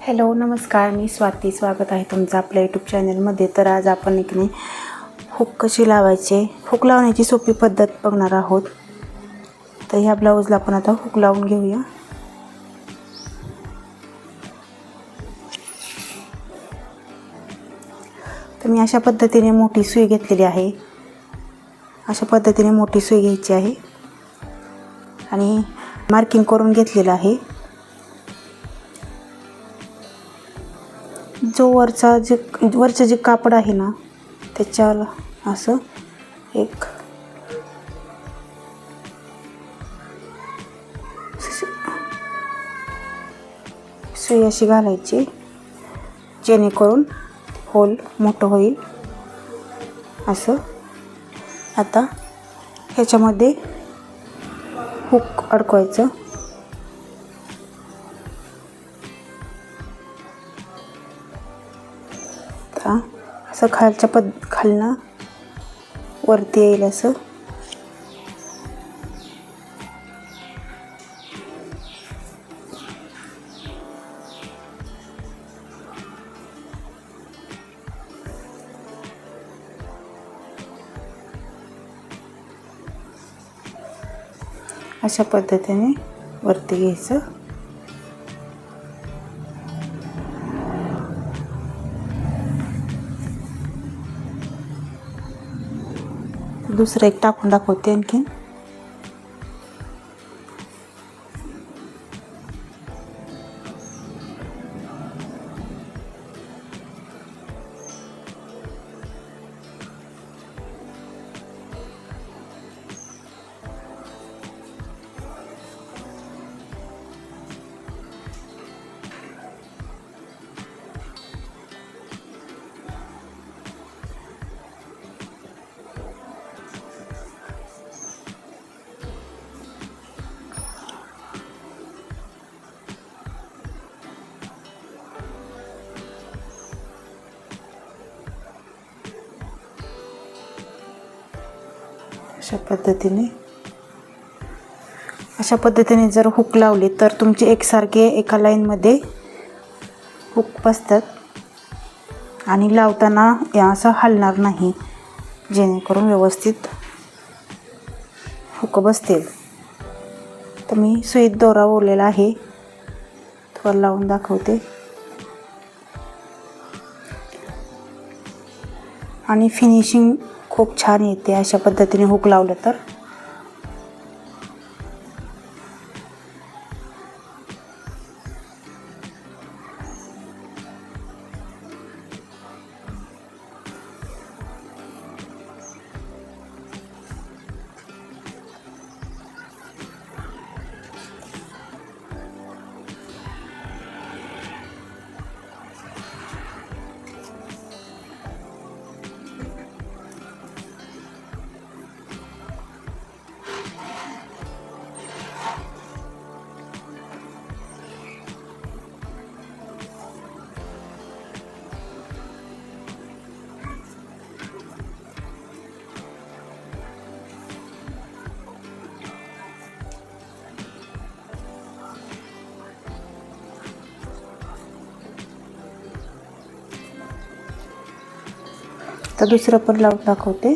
Hello नमस्कार, मी स्वाती. स्वागत आहे तुमचं आपल्या यूट्यूब चॅनलमध्ये. तर आज आपण एक नाही हुक कशी लावायचे, हुक लावण्याची सोपी पद्धत बघणार आहोत. तर ह्या ब्लाऊजला आपण आता हुक लावून घेऊया. तर मी अशा पद्धतीने मोठी सुई घेतलेली आहे. अशा पद्धतीने मोठी सुई घ्यायची आहे आणि मार्किंग करून घेतलेलं आहे. जो वरचं जे कापड आहे ना, त्याच्यावर असं एक सुई अशी घालायची, जेणेकरून होल मोठं होईल. असं आता ह्याच्यामध्ये हुक अडकवायचं. असं खालनं वरती येईल असं. अशा पद्धतीने वरती घ्यायचं. दुसरं एक टाकून दाखवते आणखीन. अशा पद्धतीने जर हुक लावले तर तुमचे एकसारखे एका लाईनमध्ये हुक बसतात आणि लावताना असं हलणार नाही, जेणेकरून व्यवस्थित हुक बसतील. तर मी सुईत दोरा ओवलेला आहे, थोडं लावून दाखवते. आणि फिनिशिंग खूप छान येते अशा पद्धतीने हुक लावलं तर. तर दुसरं पण लावून दाखवते.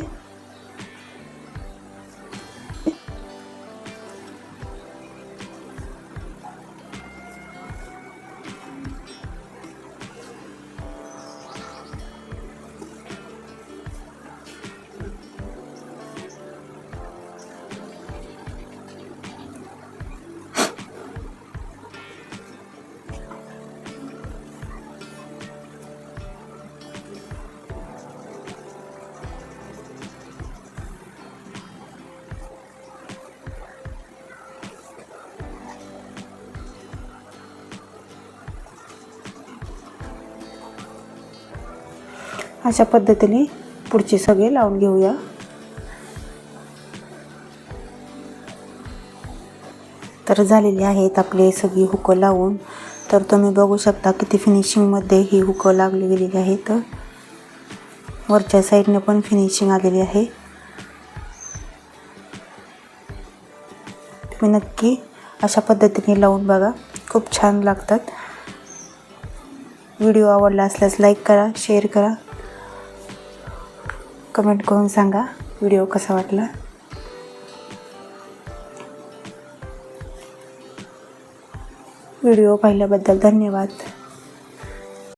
अशा पद्धतीने पुढचे सगळे लावून घेऊया. तर झालेली आहेत आपले सगळी हुकं लावून. तर तुम्ही बघू शकता किती फिनिशिंगमध्ये ही हुकं लागली गेलेली आहेत. वरच्या साईडने पण फिनिशिंग आलेली आहे. तुम्ही नक्की अशा पद्धतीने लावून बघा, खूप छान लागतात. व्हिडिओ आवडला असल्यास लाईक करा, शेअर करा, कमेंट करून सांगा व्हिडिओ कसा वाटला. व्हिडिओ पाहिल्याबद्दल धन्यवाद.